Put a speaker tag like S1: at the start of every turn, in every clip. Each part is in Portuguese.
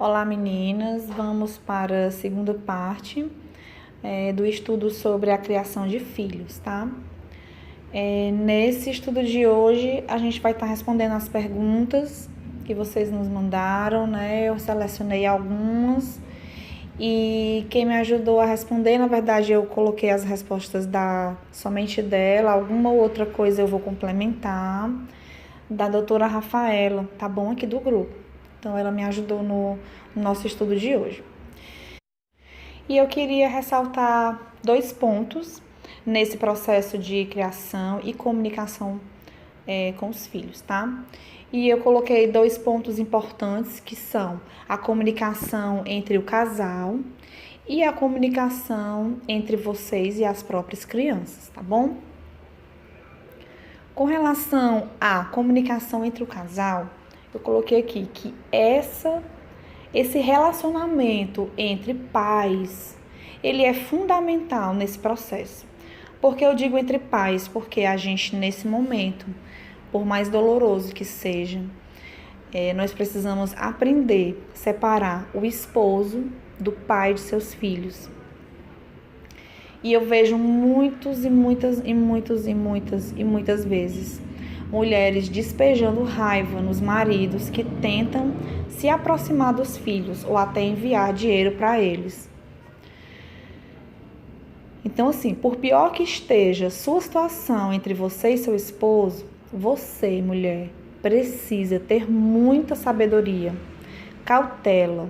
S1: Olá, meninas. Vamos para a segunda parte do estudo sobre a criação de filhos, tá? Nesse estudo de hoje, a gente vai estar respondendo as perguntas que vocês nos mandaram, né? Eu selecionei algumas e quem me ajudou a responder, na verdade, eu coloquei as respostas somente dela, alguma outra coisa eu vou complementar, da doutora Rafaela, tá bom? Aqui do grupo. Então, ela me ajudou no nosso estudo de hoje. E eu queria ressaltar 2 pontos nesse processo de criação e comunicação com os filhos, tá? E eu coloquei 2 pontos importantes que são a comunicação entre o casal e a comunicação entre vocês e as próprias crianças, tá bom? Com relação à comunicação entre o casal, eu coloquei aqui que esse relacionamento entre pais, ele é fundamental nesse processo. Por que eu digo entre pais? Porque a gente, nesse momento, por mais doloroso que seja, nós precisamos aprender a separar o esposo do pai de seus filhos. E eu vejo muitas vezes mulheres despejando raiva nos maridos que tentam se aproximar dos filhos ou até enviar dinheiro para eles. Então, assim, por pior que esteja sua situação entre você e seu esposo, você, mulher, precisa ter muita sabedoria, cautela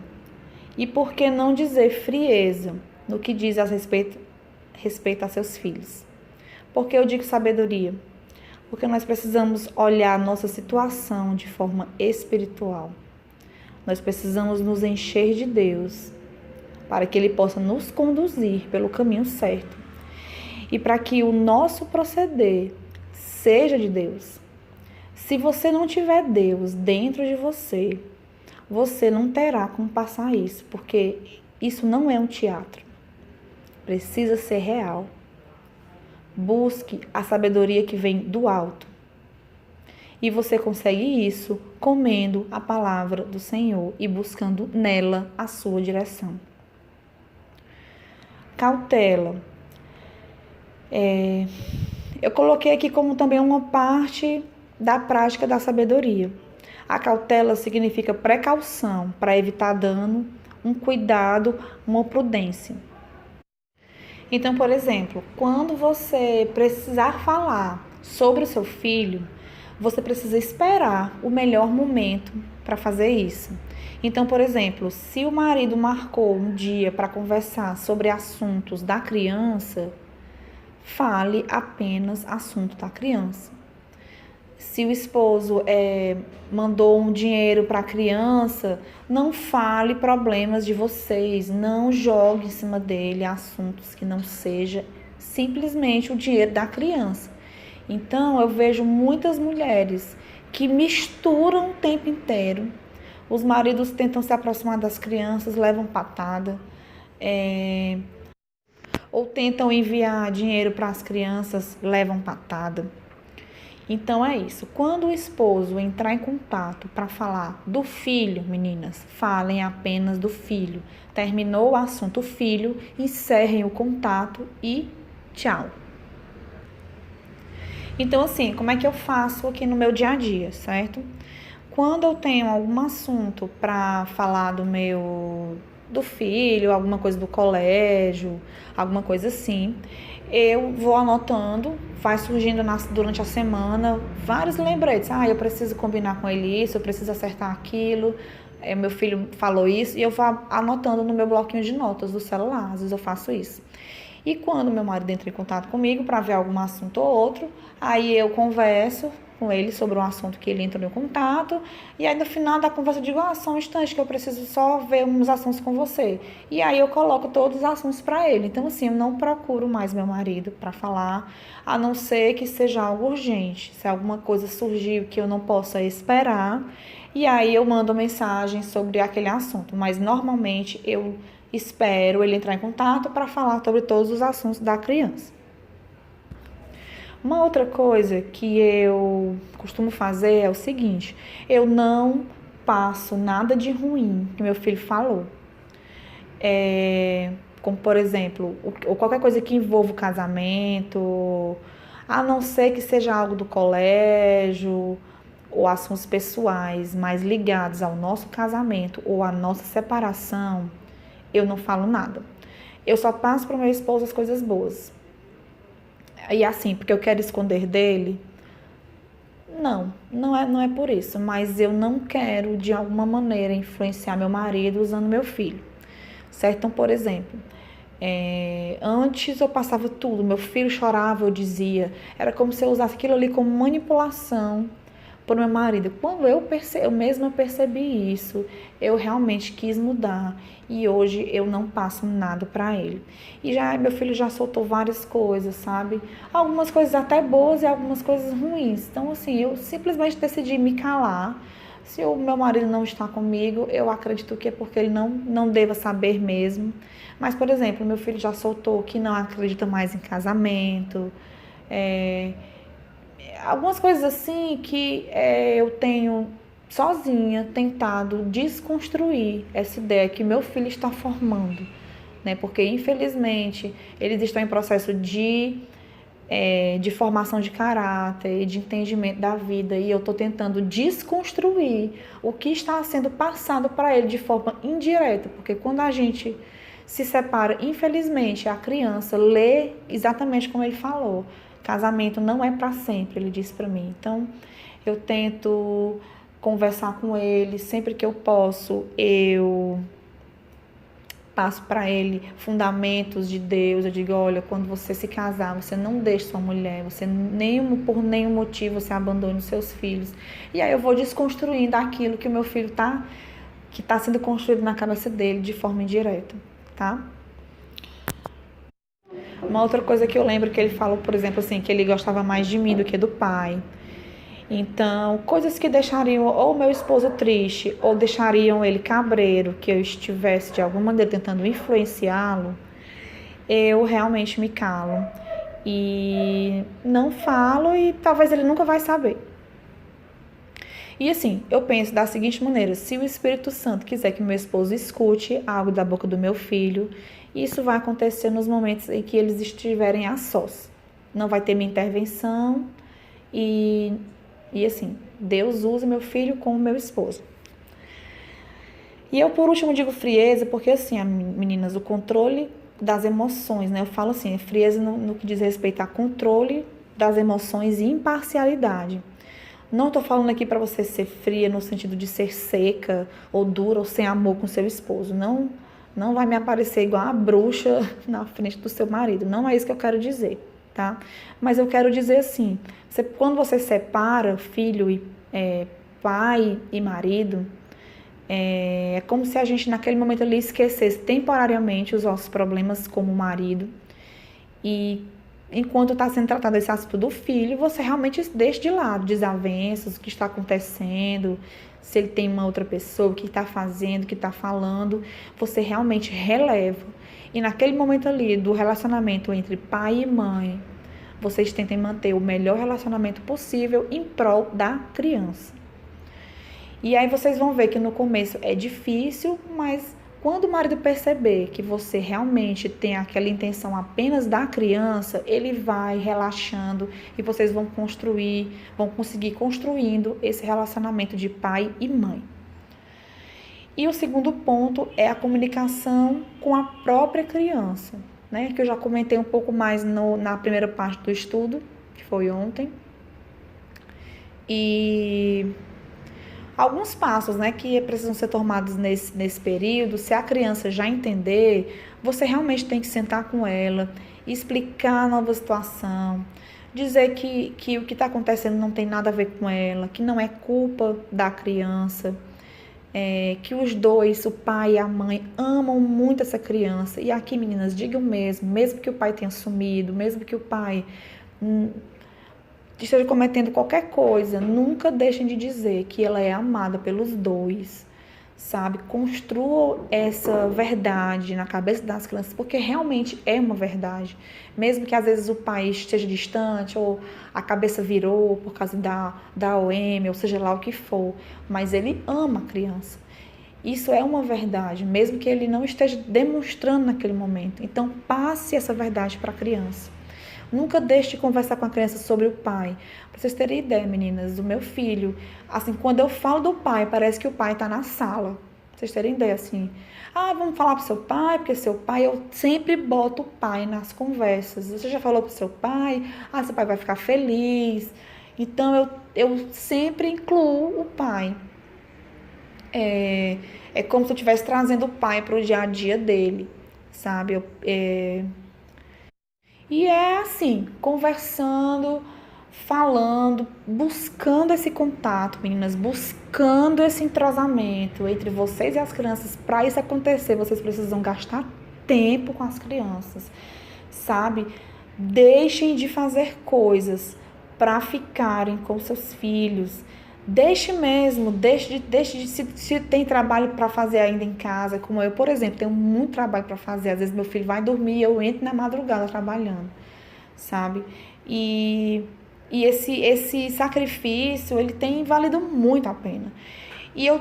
S1: e, por que não dizer, frieza no que diz a respeito a seus filhos. Por que eu digo sabedoria? Porque nós precisamos olhar a nossa situação de forma espiritual. Nós precisamos nos encher de Deus para que Ele possa nos conduzir pelo caminho certo e para que o nosso proceder seja de Deus. Se você não tiver Deus dentro de você, você não terá como passar isso, porque isso não é um teatro. Precisa ser real. Busque a sabedoria que vem do alto. E você consegue isso comendo a palavra do Senhor e buscando nela a sua direção. Cautela. Eu coloquei aqui como também uma parte da prática da sabedoria. A cautela significa precaução para evitar dano, um cuidado, uma prudência. Então, por exemplo, quando você precisar falar sobre o seu filho, você precisa esperar o melhor momento para fazer isso. Então, por exemplo, se o marido marcou um dia para conversar sobre assuntos da criança, fale apenas assunto da criança. Se o esposo mandou um dinheiro para a criança, não fale problemas de vocês, não jogue em cima dele assuntos que não seja simplesmente o dinheiro da criança. Então, eu vejo muitas mulheres que misturam o tempo inteiro. Os maridos tentam se aproximar das crianças, levam patada, ou tentam enviar dinheiro para as crianças, levam patada. Então é isso. Quando o esposo entrar em contato para falar do filho, meninas, falem apenas do filho. Terminou o assunto filho, encerrem o contato e tchau. Então, assim, como é que eu faço aqui no meu dia a dia, certo? Quando eu tenho algum assunto para falar do filho, alguma coisa do colégio, alguma coisa assim, eu vou anotando, vai surgindo durante a semana vários lembretes. Eu preciso combinar com ele isso, eu preciso acertar aquilo, meu filho falou isso, e eu vou anotando no meu bloquinho de notas do celular, às vezes eu faço isso. E quando meu marido entra em contato comigo para ver algum assunto ou outro, aí eu converso com ele sobre um assunto que ele entrou em contato, e aí no final da conversa eu digo, só um instante que eu preciso só ver uns assuntos com você. E aí eu coloco todos os assuntos para ele. Então, assim, eu não procuro mais meu marido para falar, a não ser que seja algo urgente. Se alguma coisa surgiu que eu não possa esperar, e aí eu mando mensagem sobre aquele assunto. Mas normalmente eu espero ele entrar em contato para falar sobre todos os assuntos da criança. Uma outra coisa que eu costumo fazer é o seguinte: eu não passo nada de ruim que meu filho falou. Como, por exemplo, ou qualquer coisa que envolva o casamento, a não ser que seja algo do colégio, ou assuntos pessoais mais ligados ao nosso casamento ou à nossa separação, eu não falo nada. Eu só passo para o meu esposo as coisas boas. E assim, porque eu quero esconder dele? Não é por isso, mas eu não quero de alguma maneira influenciar meu marido usando meu filho, certo? Então, por exemplo, antes eu passava tudo, meu filho chorava, eu dizia, era como se eu usasse aquilo ali como manipulação por meu marido. Quando eu mesma percebi isso, eu realmente quis mudar e hoje eu não passo nada para ele. E já meu filho já soltou várias coisas, sabe? Algumas coisas até boas e algumas coisas ruins. Então assim, eu simplesmente decidi me calar. Se o meu marido não está comigo, eu acredito que é porque ele não deva saber mesmo. Mas, por exemplo, meu filho já soltou que não acredita mais em casamento, algumas coisas assim que eu tenho sozinha tentado desconstruir essa ideia que meu filho está formando, né? Porque infelizmente eles estão em processo de formação de caráter e de entendimento da vida e eu estou tentando desconstruir o que está sendo passado para ele de forma indireta, porque quando a gente se separa, infelizmente a criança lê exatamente como ele falou. Casamento não é para sempre, ele disse para mim. Então, eu tento conversar com ele, sempre que eu posso, eu passo para ele fundamentos de Deus. Eu digo, olha, quando você se casar, você não deixe sua mulher, você por nenhum motivo você abandone os seus filhos. E aí eu vou desconstruindo aquilo que o meu filho que tá sendo construído na cabeça dele de forma indireta, tá? Uma outra coisa que eu lembro que ele falou, por exemplo, assim, que ele gostava mais de mim do que do pai. Então, coisas que deixariam ou meu esposo triste ou deixariam ele cabreiro, que eu estivesse de alguma maneira tentando influenciá-lo, eu realmente me calo. E não falo e talvez ele nunca vai saber. E assim, eu penso da seguinte maneira, se o Espírito Santo quiser que meu esposo escute algo da boca do meu filho, isso vai acontecer nos momentos em que eles estiverem a sós. Não vai ter minha intervenção e assim, Deus usa meu filho como meu esposo. E eu, por último, digo frieza, porque assim, meninas, o controle das emoções, né? Eu falo assim, frieza no que diz respeito a controle das emoções e imparcialidade. Não estou falando aqui para você ser fria no sentido de ser seca ou dura ou sem amor com seu esposo. Não vai me aparecer igual a bruxa na frente do seu marido. Não é isso que eu quero dizer, tá? Mas eu quero dizer assim, quando você separa filho e pai e marido, é como se a gente naquele momento ali esquecesse temporariamente os nossos problemas como marido e enquanto está sendo tratado esse assunto do filho, você realmente deixa de lado desavenças, o que está acontecendo, se ele tem uma outra pessoa, o que está fazendo, o que está falando, você realmente releva. E naquele momento ali do relacionamento entre pai e mãe, vocês tentem manter o melhor relacionamento possível em prol da criança. E aí vocês vão ver que no começo é difícil, mas quando o marido perceber que você realmente tem aquela intenção apenas da criança, ele vai relaxando e vocês vão conseguir construindo esse relacionamento de pai e mãe. E o segundo ponto é a comunicação com a própria criança, né? Que eu já comentei um pouco mais na primeira parte do estudo, que foi ontem. E alguns passos, né, que precisam ser tomados nesse período, se a criança já entender, você realmente tem que sentar com ela, explicar a nova situação, dizer que o que está acontecendo não tem nada a ver com ela, que não é culpa da criança, que os dois, o pai e a mãe, amam muito essa criança. E aqui, meninas, digam mesmo que o pai tenha sumido, mesmo que o pai esteja cometendo qualquer coisa, nunca deixem de dizer que ela é amada pelos dois, sabe? Construa essa verdade na cabeça das crianças, porque realmente é uma verdade. Mesmo que às vezes o pai esteja distante, ou a cabeça virou por causa da OM, ou seja lá o que for, mas ele ama a criança. Isso é uma verdade, mesmo que ele não esteja demonstrando naquele momento. Então, passe essa verdade para a criança. Nunca deixe de conversar com a criança sobre o pai. Para vocês terem ideia, meninas, do meu filho, assim, quando eu falo do pai, parece que o pai está na sala. Pra vocês terem ideia, assim. Vamos falar pro seu pai, porque seu pai, eu sempre boto o pai nas conversas. Você já falou pro seu pai? Seu pai vai ficar feliz. Então, eu sempre incluo o pai. É como se eu estivesse trazendo o pai para o dia a dia dele, sabe? E é assim, conversando, falando, buscando esse contato, meninas, buscando esse entrosamento entre vocês e as crianças. Para isso acontecer, vocês precisam gastar tempo com as crianças, sabe? Deixem de fazer coisas para ficarem com seus filhos. Deixe se tem trabalho para fazer ainda em casa, como eu, por exemplo, tenho muito trabalho para fazer. Às vezes meu filho vai dormir e eu entro na madrugada trabalhando, sabe? E esse sacrifício, ele tem valido muito a pena.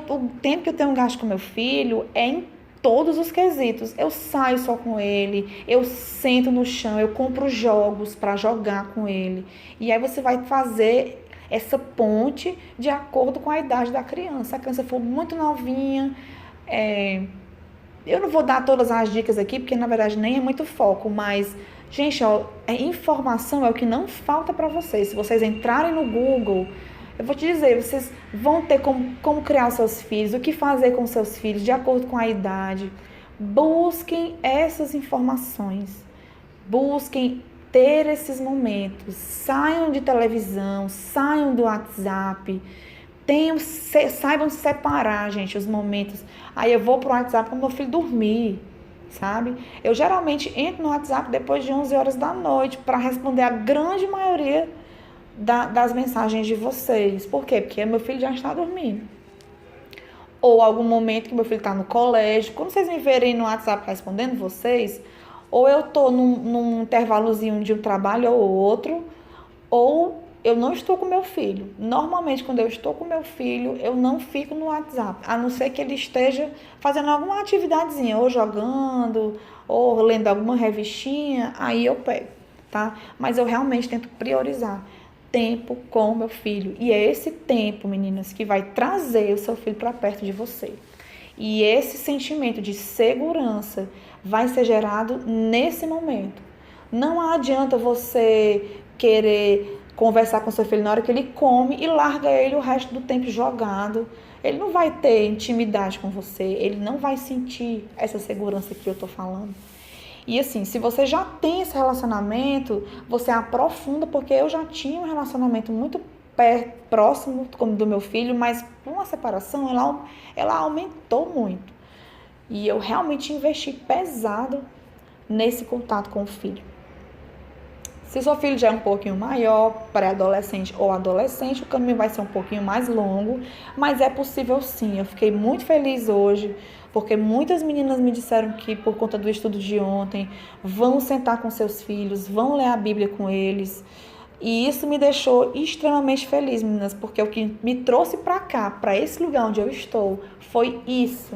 S1: O tempo que eu tenho gasto com meu filho é em todos os quesitos. Eu saio só com ele, eu sento no chão, eu compro jogos para jogar com ele. E aí você vai fazer essa ponte de acordo com a idade da criança. Se a criança for muito novinha, eu não vou dar todas as dicas aqui, porque na verdade nem é muito foco, mas, gente, informação é o que não falta para vocês. Se vocês entrarem no Google, eu vou te dizer, vocês vão ter como criar seus filhos, o que fazer com seus filhos, de acordo com a idade. Busquem essas informações. Busquem ter esses momentos. Saiam de televisão, saiam do WhatsApp. Saibam separar, gente, os momentos. Aí eu vou pro WhatsApp quando meu filho dormir, sabe? Eu geralmente entro no WhatsApp depois de 11 horas da noite para responder a grande maioria das mensagens de vocês. Por quê? Porque meu filho já está dormindo. Ou algum momento que meu filho está no colégio. Quando vocês me verem no WhatsApp respondendo vocês, ou eu estou num intervalozinho de um trabalho ou outro, ou eu não estou com meu filho. Normalmente, quando eu estou com meu filho, eu não fico no WhatsApp, a não ser que ele esteja fazendo alguma atividadezinha, ou jogando, ou lendo alguma revistinha, aí eu pego, tá? Mas eu realmente tento priorizar tempo com meu filho. E é esse tempo, meninas, que vai trazer o seu filho para perto de você. E esse sentimento de segurança vai ser gerado nesse momento. Não adianta você querer conversar com seu filho na hora que ele come e larga ele o resto do tempo jogado. Ele não vai ter intimidade com você, ele não vai sentir essa segurança que eu tô falando. E assim, se você já tem esse relacionamento, você aprofunda, porque eu já tinha um relacionamento muito próximo como do meu filho, mas com a separação ela aumentou muito. E eu realmente investi pesado nesse contato com o filho. Se seu filho já é um pouquinho maior, pré-adolescente ou adolescente, o caminho vai ser um pouquinho mais longo, mas é possível sim. Eu fiquei muito feliz hoje, porque muitas meninas me disseram que, por conta do estudo de ontem, vão sentar com seus filhos, vão ler a Bíblia com eles. E isso me deixou extremamente feliz, meninas, porque o que me trouxe para cá, para esse lugar onde eu estou, foi isso.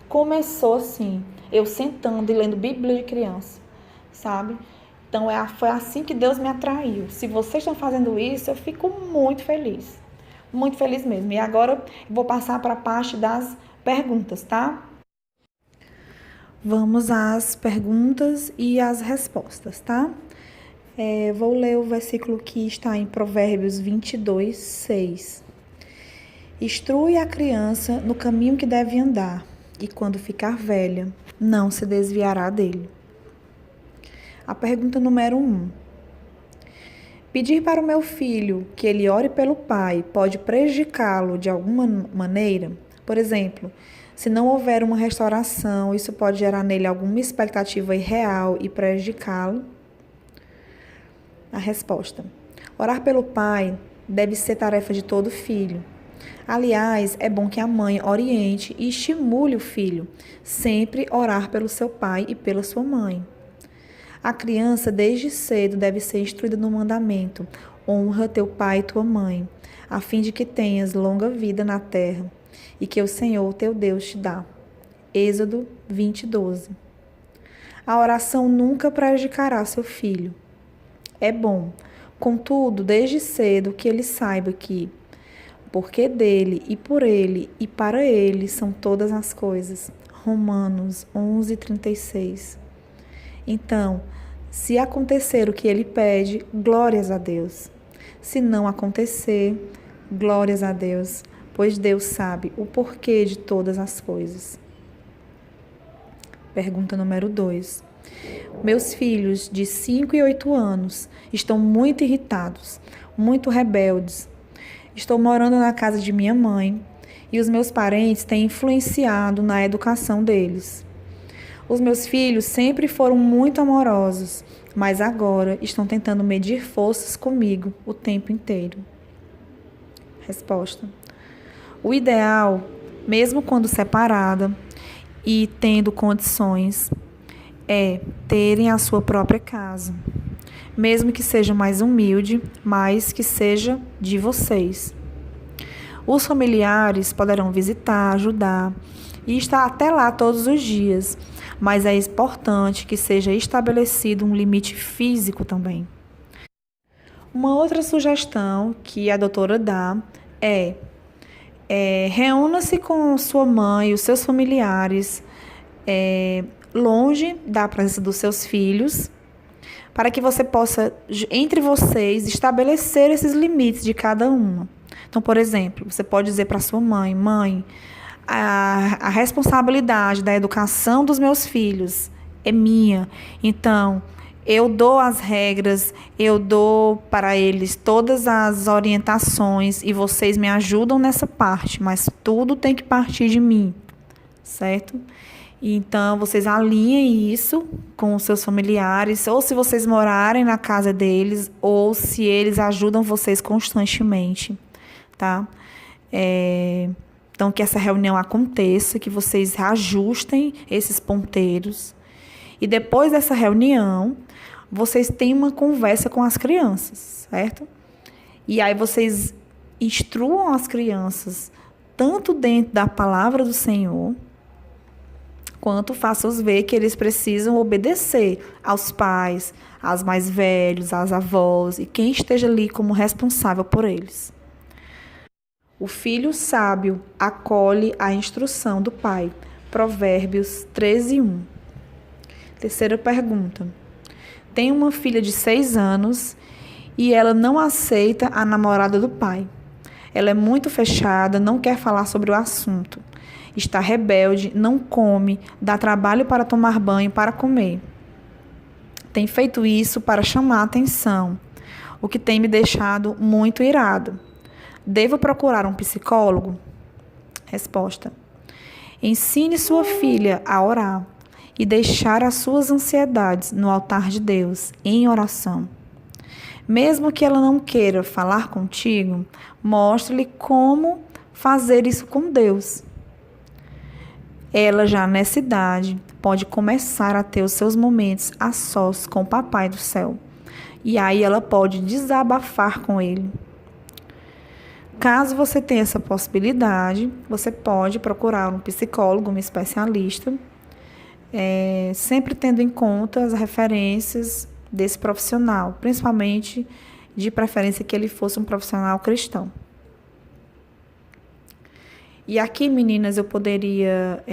S1: Começou assim, eu sentando e lendo Bíblia de criança, sabe? Então, foi assim que Deus me atraiu. Se vocês estão fazendo isso, eu fico muito feliz. Muito feliz mesmo. E agora eu vou passar para a parte das perguntas, tá? Vamos às perguntas e às respostas, tá? Vou ler o versículo que está em Provérbios 22, 6. Instrui a criança no caminho que deve andar, e quando ficar velha, não se desviará dele. A pergunta número 1. Pedir para o meu filho que ele ore pelo pai pode prejudicá-lo de alguma maneira? Por exemplo, se não houver uma restauração, isso pode gerar nele alguma expectativa irreal e prejudicá-lo? A resposta. Orar pelo pai deve ser tarefa de todo filho. Aliás, é bom que a mãe oriente e estimule o filho, sempre orar pelo seu pai e pela sua mãe. A criança, desde cedo, deve ser instruída no mandamento: honra teu pai e tua mãe, a fim de que tenhas longa vida na terra e que o Senhor teu Deus te dá. Êxodo 20:12. A oração nunca prejudicará seu filho. É bom, contudo, desde cedo, que ele saiba que, porque dele e por ele e para ele são todas as coisas. Romanos 11:36. Então, se acontecer o que ele pede, glórias a Deus. Se não acontecer, glórias a Deus, pois Deus sabe o porquê de todas as coisas. Pergunta número 2. Meus filhos de 5 e 8 anos estão muito irritados, muito rebeldes. Estou morando na casa de minha mãe e os meus parentes têm influenciado na educação deles. Os meus filhos sempre foram muito amorosos, mas agora estão tentando medir forças comigo o tempo inteiro. Resposta: o ideal, mesmo quando separada e tendo condições, é terem a sua própria casa, mesmo que seja mais humilde, mas que seja de vocês. Os familiares poderão visitar, ajudar e estar até lá todos os dias, mas é importante que seja estabelecido um limite físico também. Uma outra sugestão que a doutora dá é reúna-se com sua mãe e os seus familiares longe da presença dos seus filhos, para que você possa, entre vocês, estabelecer esses limites de cada uma. Então, por exemplo, você pode dizer para sua mãe: mãe, a responsabilidade da educação dos meus filhos é minha. Então, eu dou as regras, eu dou para eles todas as orientações e vocês me ajudam nessa parte, mas tudo tem que partir de mim, certo? Então, vocês alinhem isso com os seus familiares, ou se vocês morarem na casa deles, ou se eles ajudam vocês constantemente, tá? Então, que essa reunião aconteça, que vocês ajustem esses ponteiros. E depois dessa reunião, vocês têm uma conversa com as crianças, certo? E aí vocês instruam as crianças, tanto dentro da palavra do Senhor, quanto façam-os ver que eles precisam obedecer aos pais, aos mais velhos, às avós e quem esteja ali como responsável por eles. O filho sábio acolhe a instrução do pai. Provérbios 13:1. Terceira pergunta. Tenho uma filha de 6 anos e ela não aceita a namorada do pai. Ela é muito fechada, não quer falar sobre o assunto. Está rebelde, não come, dá trabalho para tomar banho, para comer. Tem feito isso para chamar a atenção, o que tem me deixado muito irado. Devo procurar um psicólogo? Resposta: ensine sua filha a orar e deixar as suas ansiedades no altar de Deus, em oração. Mesmo que ela não queira falar contigo, mostre-lhe como fazer isso com Deus. Ela já nessa idade pode começar a ter os seus momentos a sós com o Papai do Céu. E aí ela pode desabafar com ele. Caso você tenha essa possibilidade, você pode procurar um psicólogo, um especialista, sempre tendo em conta as referências desse profissional, principalmente de preferência que ele fosse um profissional cristão. E aqui, meninas, eu poderia,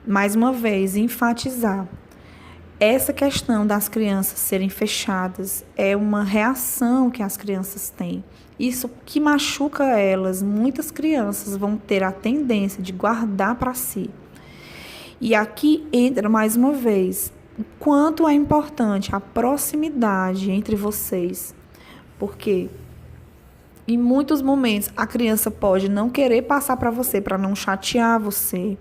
S1: mais uma vez, enfatizar. Essa questão das crianças serem fechadas é uma reação que as crianças têm. Isso que machuca elas. Muitas crianças vão ter a tendência de guardar para si. E aqui entra, mais uma vez, o quanto é importante a proximidade entre vocês. Porque em muitos momentos, a criança pode não querer passar para você, para não chatear você.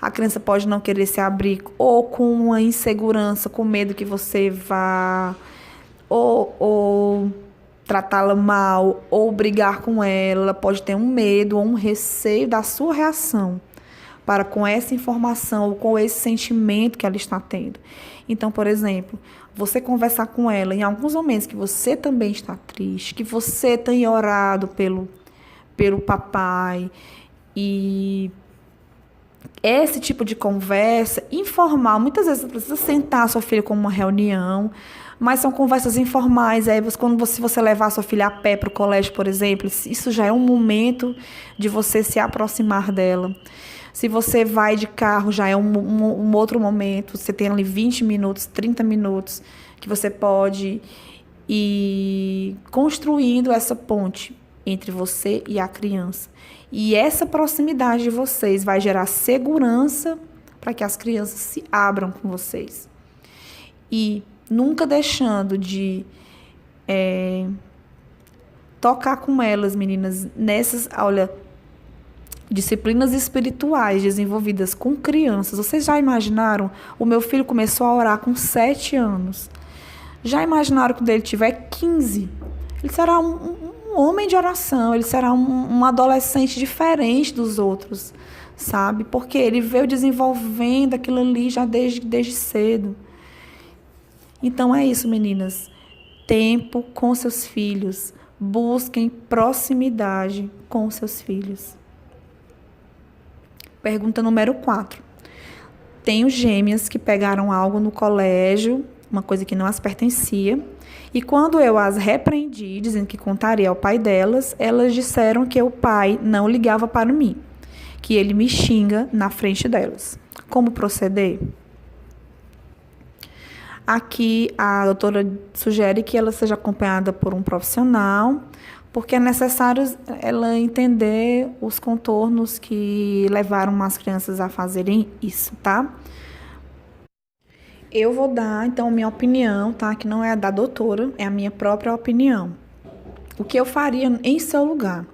S1: A criança pode não querer se abrir, ou com uma insegurança, com medo que você vá, ou tratá-la mal ou brigar com ela, ela pode ter um medo ou um receio da sua reação para com essa informação ou com esse sentimento que ela está tendo. Então, por exemplo, você conversar com ela em alguns momentos que você também está triste, que você tem orado pelo papai, e esse tipo de conversa informal, muitas vezes você precisa sentar a sua filha com uma reunião, mas são conversas informais. Aí quando você levar a sua filha a pé para o colégio, por exemplo, isso já é um momento de você se aproximar dela. Se você vai de carro, já é um outro momento. Você tem ali 20 minutos, 30 minutos que você pode ir construindo essa ponte entre você e a criança. E essa proximidade de vocês vai gerar segurança para que as crianças se abram com vocês. E nunca deixando de tocar com elas, meninas, nessas, olha, disciplinas espirituais desenvolvidas com crianças. Vocês já imaginaram? O meu filho começou a orar com 7 anos. Já imaginaram que quando ele tiver 15, ele será um homem de oração, ele será um adolescente diferente dos outros, sabe? Porque ele veio desenvolvendo aquilo ali já desde cedo. Então é isso, meninas. Tempo com seus filhos. Busquem proximidade com seus filhos. Pergunta número 4. Tenho gêmeas que pegaram algo no colégio, uma coisa que não as pertencia, e quando eu as repreendi, dizendo que contaria ao pai delas, elas disseram que o pai não ligava para mim, que ele me xinga na frente delas. Como proceder? Aqui a doutora sugere que ela seja acompanhada por um profissional, porque é necessário ela entender os contornos que levaram as crianças a fazerem isso, tá? Eu vou dar, então, minha opinião, tá? Que não é a da doutora, é a minha própria opinião. O que eu faria em seu lugar?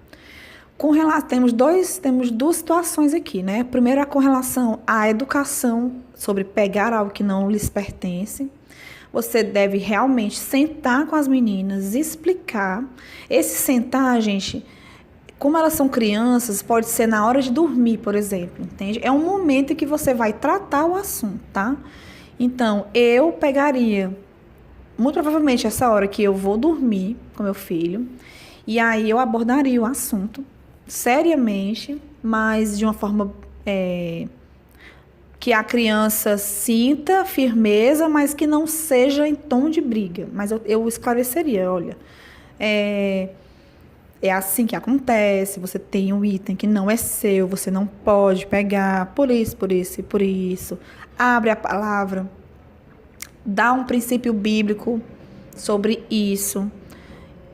S1: Temos duas situações aqui, né? Primeiro, com relação à educação sobre pegar algo que não lhes pertence. Você deve realmente sentar com as meninas, explicar. Esse sentar, gente, como elas são crianças, pode ser na hora de dormir, por exemplo, entende? É um momento em que você vai tratar o assunto, tá? Então, eu pegaria, muito provavelmente, essa hora que eu vou dormir com meu filho, e aí eu abordaria o assunto seriamente, mas de uma forma que a criança sinta firmeza, mas que não seja em tom de briga. Mas eu esclareceria, olha, é assim que acontece, você tem um item que não é seu, você não pode pegar, por isso, por isso e por isso. Abre a palavra, dá um princípio bíblico sobre isso.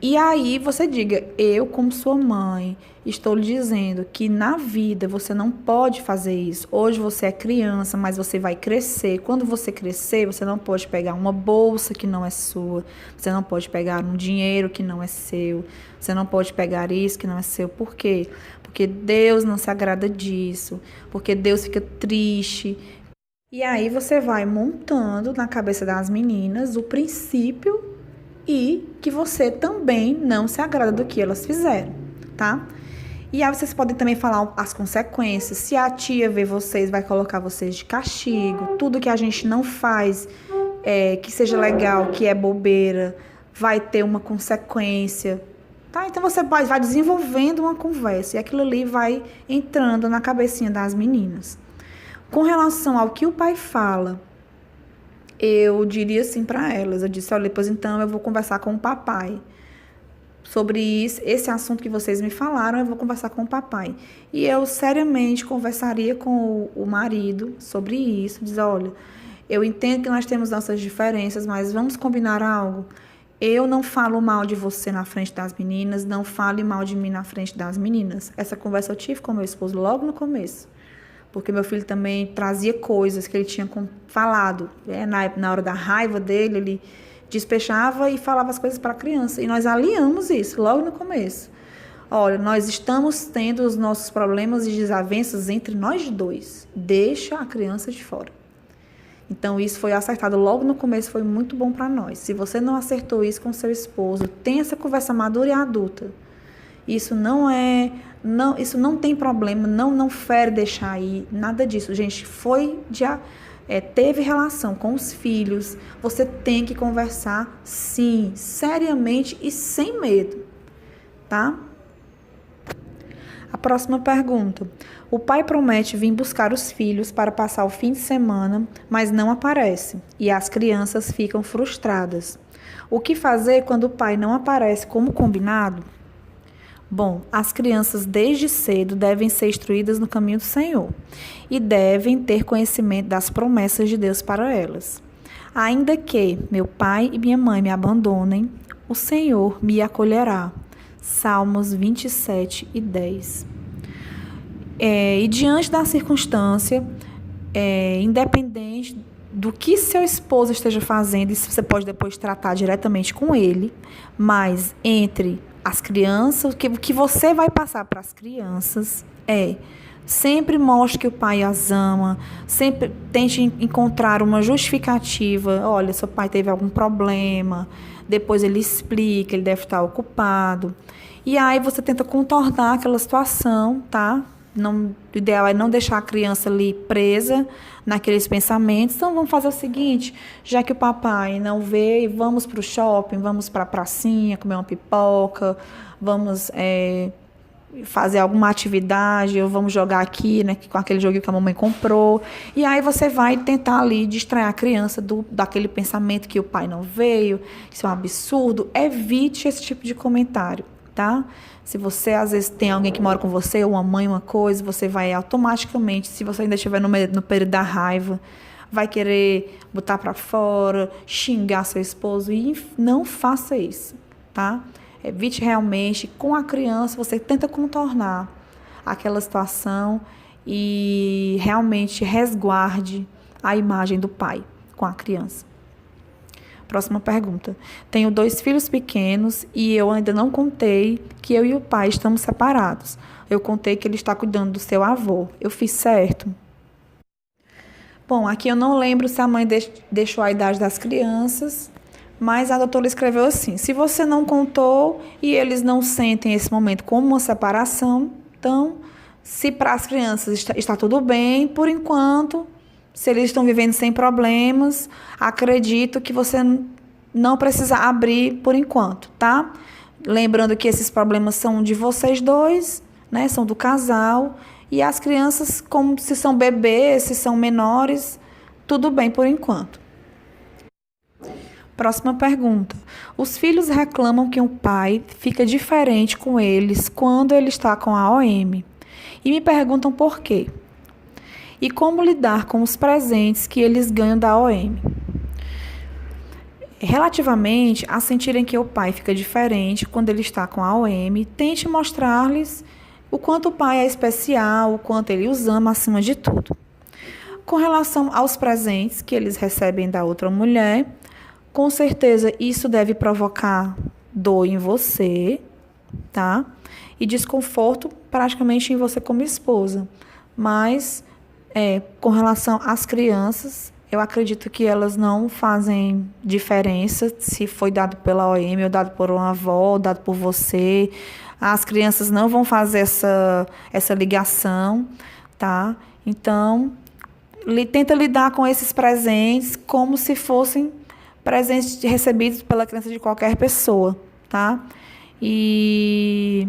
S1: E aí você diga, eu como sua mãe, estou lhe dizendo que na vida você não pode fazer isso. Hoje você é criança, mas você vai crescer. Quando você crescer, você não pode pegar uma bolsa que não é sua. Você não pode pegar um dinheiro que não é seu. Você não pode pegar isso que não é seu. Por quê? Porque Deus não se agrada disso. Porque Deus fica triste. E aí você vai montando na cabeça das meninas o princípio e que você também não se agrada do que elas fizeram, tá? E aí vocês podem também falar as consequências. Se a tia ver vocês, vai colocar vocês de castigo. Tudo que a gente não faz, que seja legal, que é bobeira, vai ter uma consequência, tá? Então você vai desenvolvendo uma conversa e aquilo ali vai entrando na cabecinha das meninas. Com relação ao que o pai fala, eu diria assim para elas, eu disse, olha, depois então eu vou conversar com o papai sobre isso, esse assunto que vocês me falaram, eu vou conversar com o papai. E eu seriamente conversaria com o marido sobre isso, dizer, olha, eu entendo que nós temos nossas diferenças, mas vamos combinar algo? Eu não falo mal de você na frente das meninas, não fale mal de mim na frente das meninas. Essa conversa eu tive com meu esposo logo no começo. Porque meu filho também trazia coisas que ele tinha falado. Na hora da raiva dele, ele despechava e falava as coisas para a criança. E nós alinhamos isso logo no começo. Olha, nós estamos tendo os nossos problemas e desavenças entre nós dois. Deixa a criança de fora. Então, isso foi acertado logo no começo, foi muito bom para nós. Se você não acertou isso com seu esposo, tenha essa conversa madura e adulta. Isso isso não tem problema, não fere deixar aí, nada disso. Gente, teve relação com os filhos, você tem que conversar, sim, seriamente e sem medo, tá? A próxima pergunta. O pai promete vir buscar os filhos para passar o fim de semana, mas não aparece e as crianças ficam frustradas. O que fazer quando o pai não aparece como combinado? Bom, as crianças desde cedo devem ser instruídas no caminho do Senhor e devem ter conhecimento das promessas de Deus para elas. Ainda que meu pai e minha mãe me abandonem, o Senhor me acolherá. Salmos 27:10. E diante da circunstância, independente do que seu esposo esteja fazendo, isso você pode depois tratar diretamente com ele, mas entre as crianças, o que você vai passar para as crianças sempre mostre que o pai as ama, sempre tente encontrar uma justificativa. Olha, seu pai teve algum problema, depois ele explica, ele deve estar ocupado. E aí você tenta contornar aquela situação, tá? O ideal é não deixar a criança ali presa naqueles pensamentos. Então, vamos fazer o seguinte, já que o papai não veio, vamos para o shopping, vamos para a pracinha, comer uma pipoca, vamos fazer alguma atividade, ou vamos jogar aqui, né, com aquele joguinho que a mamãe comprou. E aí você vai tentar ali distrair a criança daquele pensamento que o pai não veio, isso é um absurdo. Evite esse tipo de comentário, tá? Se você, às vezes, tem alguém que mora com você, ou uma mãe, uma coisa, você vai automaticamente, se você ainda estiver no período da raiva, vai querer botar para fora, xingar seu esposo, e não faça isso, tá? Evite realmente, com a criança, você tenta contornar aquela situação e realmente resguarde a imagem do pai com a criança. Próxima pergunta. Tenho 2 filhos pequenos e eu ainda não contei que eu e o pai estamos separados. Eu contei que ele está cuidando do seu avô. Eu fiz certo? Bom, aqui eu não lembro se a mãe deixou a idade das crianças, mas a doutora escreveu assim: se você não contou e eles não sentem esse momento como uma separação, então, se para as crianças está tudo bem, por enquanto, se eles estão vivendo sem problemas, acredito que você não precisa abrir por enquanto, tá? Lembrando que esses problemas são de vocês dois, né? São do casal. E as crianças, como se são bebês, se são menores, tudo bem por enquanto. Próxima pergunta. Os filhos reclamam que o pai fica diferente com eles quando ele está com a OM. E me perguntam por quê. E como lidar com os presentes que eles ganham da OM. Relativamente a sentirem que o pai fica diferente quando ele está com a OM, tente mostrar-lhes o quanto o pai é especial, o quanto ele os ama acima de tudo. Com relação aos presentes que eles recebem da outra mulher, com certeza isso deve provocar dor em você, tá? E desconforto praticamente em você como esposa. Mas, com relação às crianças, eu acredito que elas não fazem diferença se foi dado pela OM ou dado por uma avó, ou dado por você. As crianças não vão fazer essa ligação, tá? Então, tenta lidar com esses presentes como se fossem presentes recebidos pela criança de qualquer pessoa, tá? E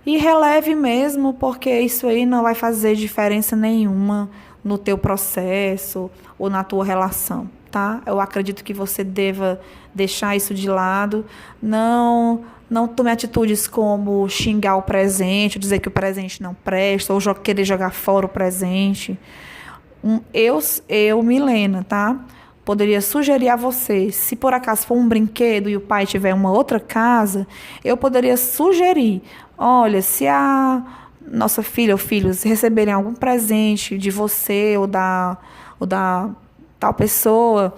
S1: releve mesmo, porque isso aí não vai fazer diferença nenhuma no teu processo ou na tua relação, tá? Eu acredito que você deva deixar isso de lado, não tome atitudes como xingar o presente, dizer que o presente não presta, ou querer jogar fora o presente. Eu, Milena, tá? Poderia sugerir a você, se por acaso for um brinquedo e o pai tiver uma outra casa, eu poderia sugerir, olha, se a nossa filha ou filhos receberem algum presente de você ou da tal pessoa,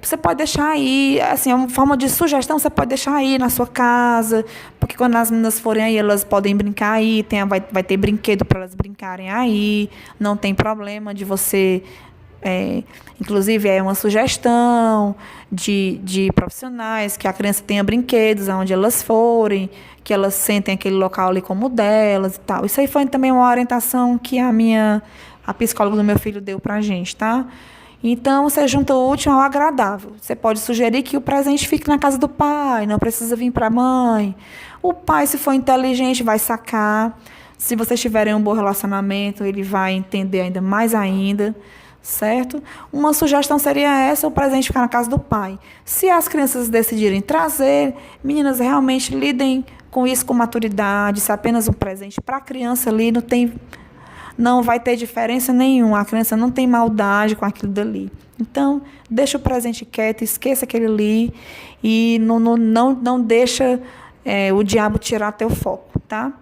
S1: você pode deixar aí, assim, é uma forma de sugestão, você pode deixar aí na sua casa, porque quando as meninas forem aí, elas podem brincar aí, vai ter brinquedo para elas brincarem aí, não tem problema de você Inclusive, é uma sugestão de profissionais que a criança tenha brinquedos aonde elas forem, que elas sentem aquele local ali como delas e tal. Isso aí foi também uma orientação que a psicóloga do meu filho deu pra gente, tá? Então, você junta o útil ao agradável. Você pode sugerir que o presente fique na casa do pai, não precisa vir para a mãe. O pai, se for inteligente, vai sacar. Se vocês tiverem um bom relacionamento, ele vai entender ainda mais ainda, certo? Uma sugestão seria essa, o presente ficar na casa do pai. Se as crianças decidirem trazer, meninas, realmente lidem com isso com maturidade. Se é apenas um presente para a criança ali, não vai ter diferença nenhuma. A criança não tem maldade com aquilo dali. Então, deixa o presente quieto, esqueça aquele ali e não deixa o diabo tirar teu foco, tá?